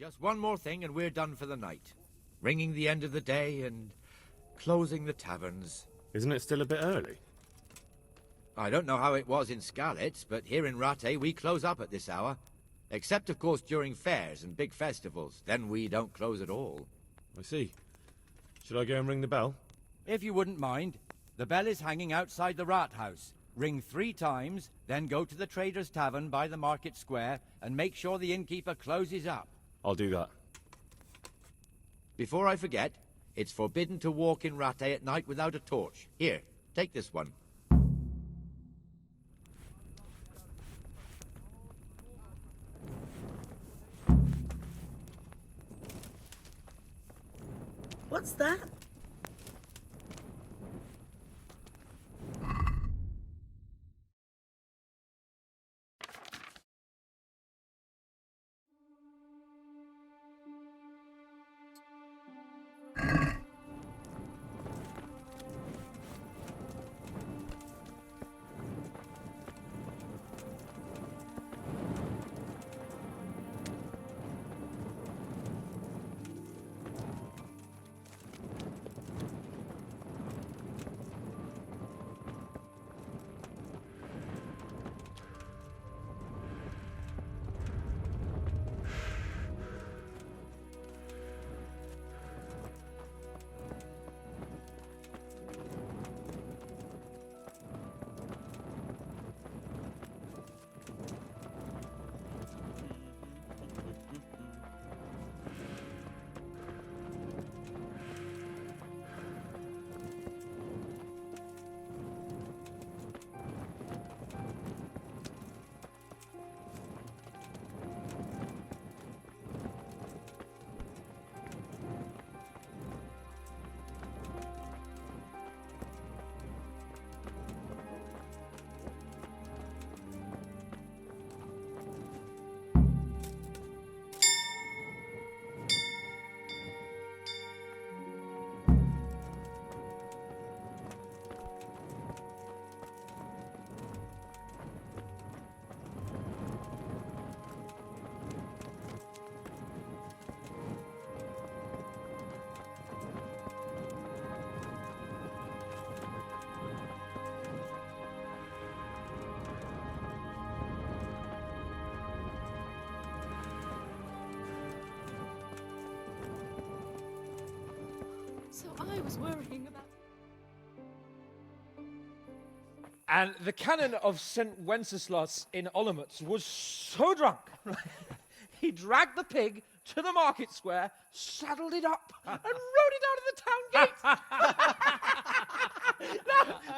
Just one more thing and we're done for the night. Ringing the end of the day and closing the taverns. Isn't it still a bit early? I don't know how it was in Skalitz, but here in Rattay we close up at this hour. Except, of course, during fairs and big festivals. Then we don't close at all. I see. Should I go and ring the bell? If you wouldn't mind. The bell is hanging outside the rat house. Ring 3 times, then go to the Trader's Tavern by the market square and make sure the innkeeper closes up. I'll do that. Before I forget, it's forbidden to walk in Rattay at night without a torch. Here, take this one. What's that? So I was worrying about... And the canon of St. Wenceslas in Olomouc was so drunk, he dragged the pig to the market square, saddled it up, and rode it out of the town gate.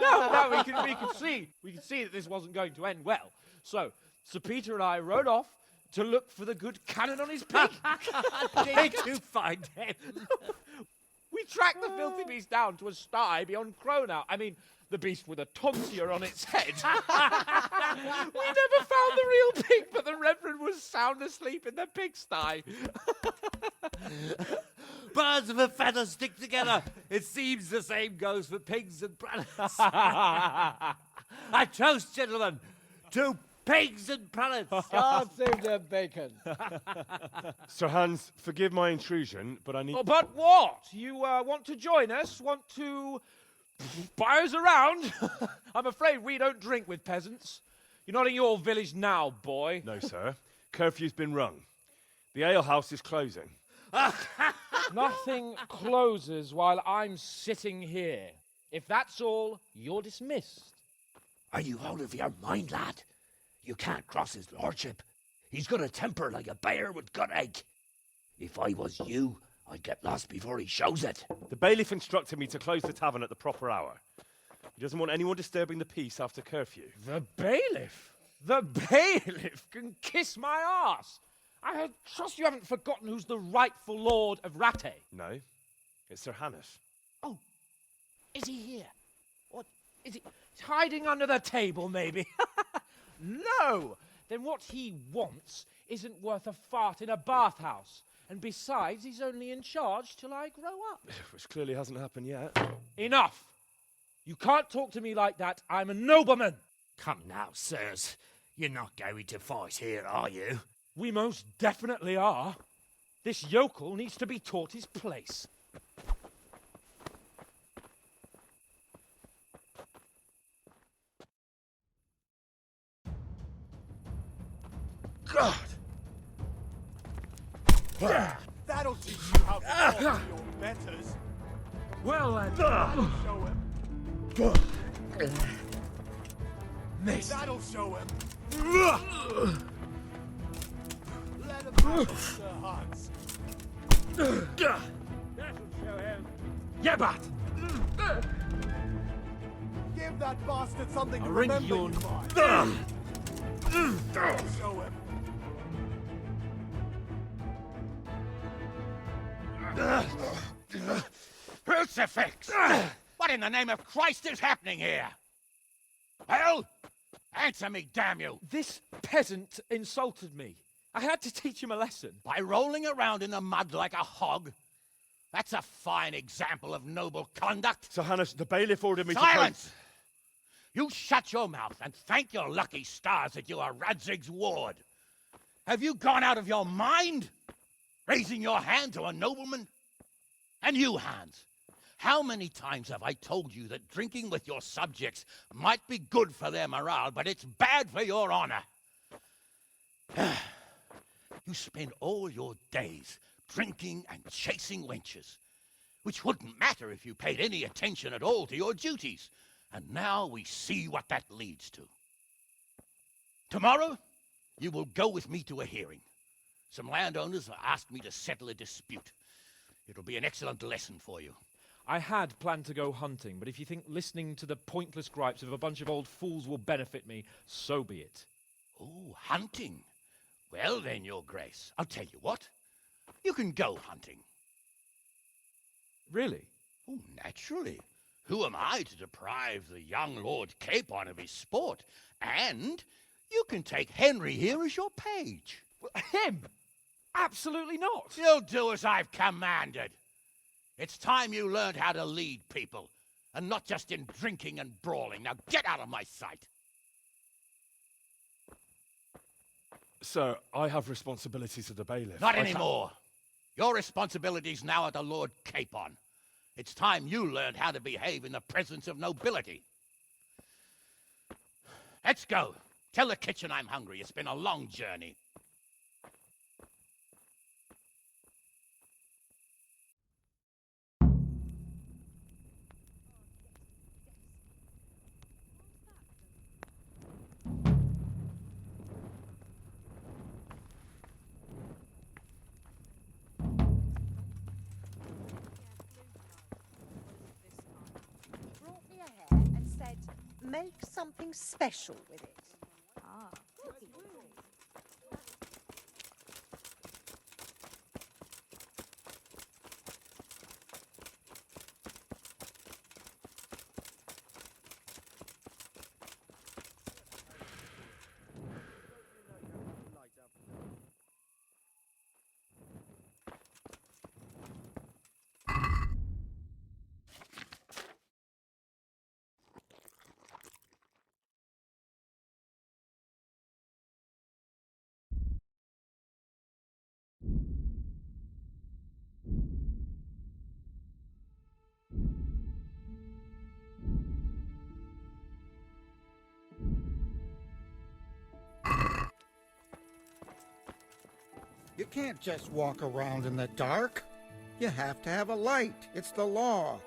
No, we could see that this wasn't going to end well. So, Sir Peter and I rode off to look for the good canon on his pig. Did you find him? We tracked the filthy beast down to a sty beyond Cronau. I mean, the beast with a tonsure on its head. We never found the real pig, but the Reverend was sound asleep in the pigsty. Birds of a feather stick together. It seems the same goes for pigs and prelates. I toast, gentlemen, to pigs and prelates. God save the bacon. Sir Hans, forgive my intrusion, but I need... Oh, but what? You want to join us? Want to buy us around? I'm afraid we don't drink with peasants. You're not in your village now, boy. No, sir. Curfew's been rung. The alehouse is closing. Nothing closes while I'm sitting here. If that's all, you're dismissed. Are you out of your mind, lad? You can't cross his lordship. He's got a temper like a bear with gut ache. If I was you, I'd get lost before he shows it. The bailiff instructed me to close the tavern at the proper hour. He doesn't want anyone disturbing the peace after curfew. The bailiff? The bailiff can kiss my arse. I trust you haven't forgotten who's the rightful lord of Rattay. No, it's Sir Hannes. Oh, is he here? What, is he hiding under the table, maybe? No! Then what he wants isn't worth a fart in a bathhouse. And besides, he's only in charge till I grow up. Which clearly hasn't happened yet. Enough! You can't talk to me like that. I'm a nobleman. Come now, sirs. You're not going to fight here, are you? We most definitely are. This yokel needs to be taught his place. God! That'll teach you how to talk to your betters. Well, then. That'll show him. Missed. That'll show him. Let him have it, Sir Hans. That'll show him. Yeah, but. Give that bastard something to Ring remember your- you by. That'll show him. Crucifix! What in the name of Christ is happening here? Well, answer me, damn you! This peasant insulted me. I had to teach him a lesson. By rolling around in the mud like a hog? That's a fine example of noble conduct. Sir Hannes, the bailiff ordered me to... Silence! You shut your mouth and thank your lucky stars that you are Radzig's ward. Have you gone out of your mind? Raising your hand to a nobleman? And you, Hans, how many times have I told you that drinking with your subjects might be good for their morale, but it's bad for your honor? You spend all your days drinking and chasing wenches, which wouldn't matter if you paid any attention at all to your duties. And now we see what that leads to. Tomorrow, you will go with me to a hearing. Some landowners have asked me to settle a dispute. It'll be an excellent lesson for you. I had planned to go hunting, but if you think listening to the pointless gripes of a bunch of old fools will benefit me, so be it. Oh, hunting. Well then, Your Grace, I'll tell you what. You can go hunting. Really? Oh, naturally. Who am I to deprive the young Lord Capon of his sport? And you can take Henry here as your page. Him? Absolutely not. You'll do as I've commanded. It's time you learned how to lead people, and not just in drinking and brawling. Now get out of my sight. Sir, I have responsibilities of the bailiff. Not I can't- anymore. Your responsibilities now are the Lord Capon. It's time you learned how to behave in the presence of nobility. Let's go. Tell the kitchen I'm hungry. It's been a long journey. Brought me a hair and said, make something special with it. Ah. You can't just walk around in the dark. You have to have a light. It's the law.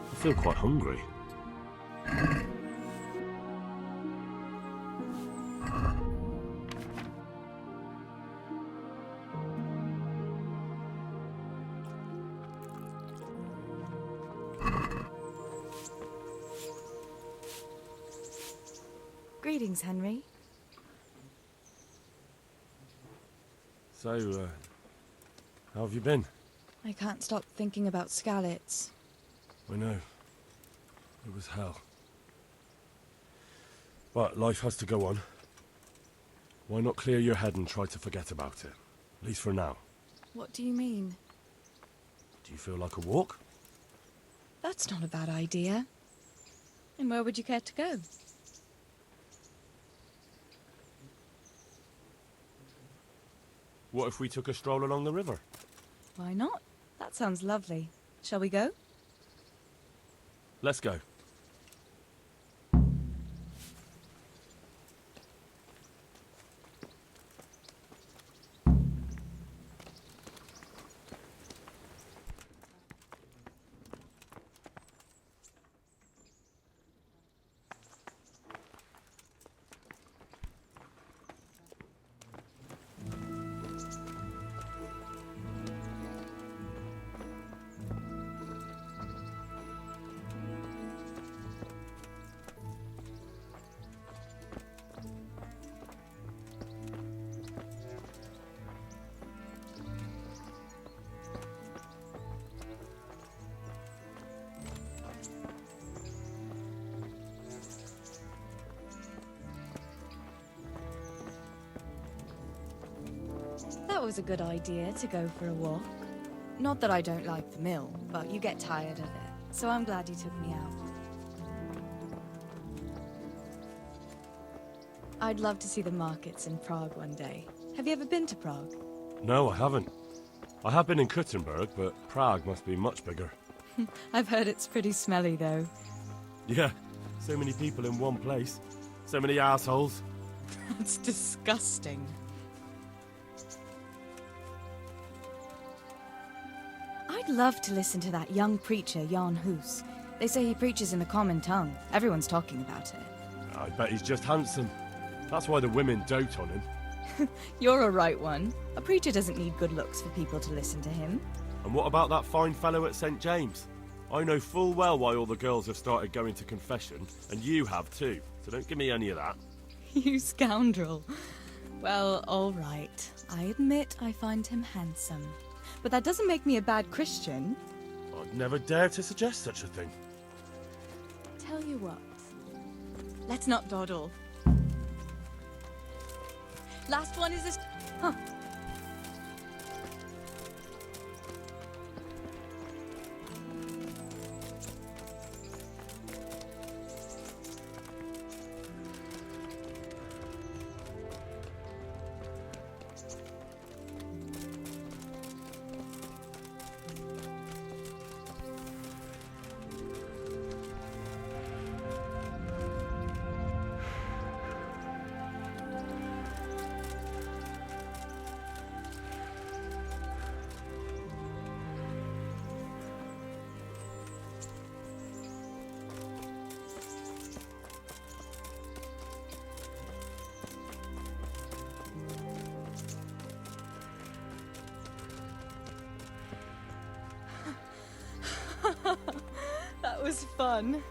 I feel quite hungry. Greetings, Henry. So, how have you been? I can't stop thinking about Skalitz. I know. It was hell. But life has to go on. Why not clear your head and try to forget about it? At least for now. What do you mean? Do you feel like a walk? That's not a bad idea. And where would you care to go? What if we took a stroll along the river? Why not? That sounds lovely. Shall we go? Let's go. That was a good idea to go for a walk. Not that I don't like the mill, but you get tired of it. So I'm glad you took me out. I'd love to see the markets in Prague one day. Have you ever been to Prague? No, I haven't. I have been in Kuttenberg, but Prague must be much bigger. I've heard it's pretty smelly, though. Yeah, so many people in one place. So many assholes. That's disgusting. I'd love to listen to that young preacher, Jan Hus. They say he preaches in the common tongue. Everyone's talking about it. I bet he's just handsome. That's why the women dote on him. You're a right one. A preacher doesn't need good looks for people to listen to him. And what about that fine fellow at St. James? I know full well why all the girls have started going to confession, and you have too. So don't give me any of that. You scoundrel. Well, all right. I admit I find him handsome. But that doesn't make me a bad Christian. I'd never dare to suggest such a thing. Tell you what. Let's not dawdle. Last one is this... Huh. That was fun.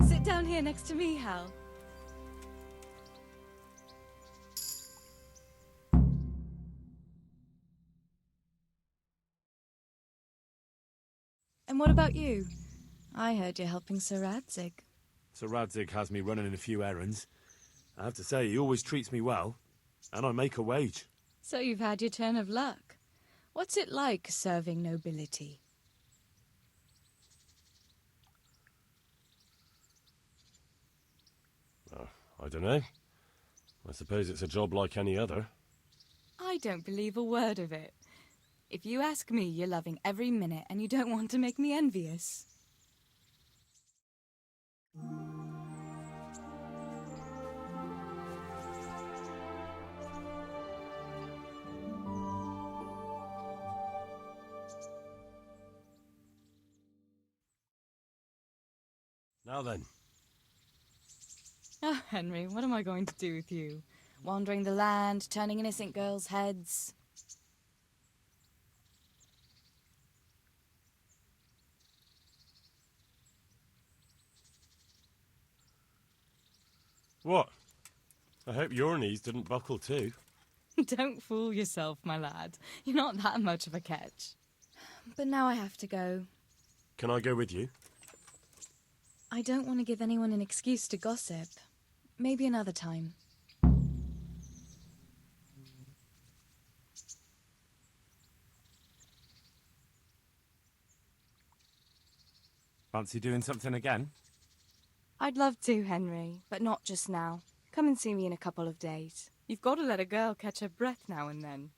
Sit down here next to me, Hal. And what about you? I heard you're helping Sir Radzig. Sir Radzig has me running a few errands. I have to say, he always treats me well. And I make a wage. So you've had your turn of luck. What's it like serving nobility? I don't know. I suppose it's a job like any other. I don't believe a word of it. If you ask me, you're loving every minute and you don't want to make me envious. Now then. Oh, Henry, what am I going to do with you? Wandering the land, turning innocent girls' heads. What? I hope your knees didn't buckle too. Don't fool yourself, my lad. You're not that much of a catch. But now I have to go. Can I go with you? I don't want to give anyone an excuse to gossip. Maybe another time. Fancy doing something again? I'd love to, Henry, but not just now. Come and see me in a couple of days. You've got to let a girl catch her breath now and then.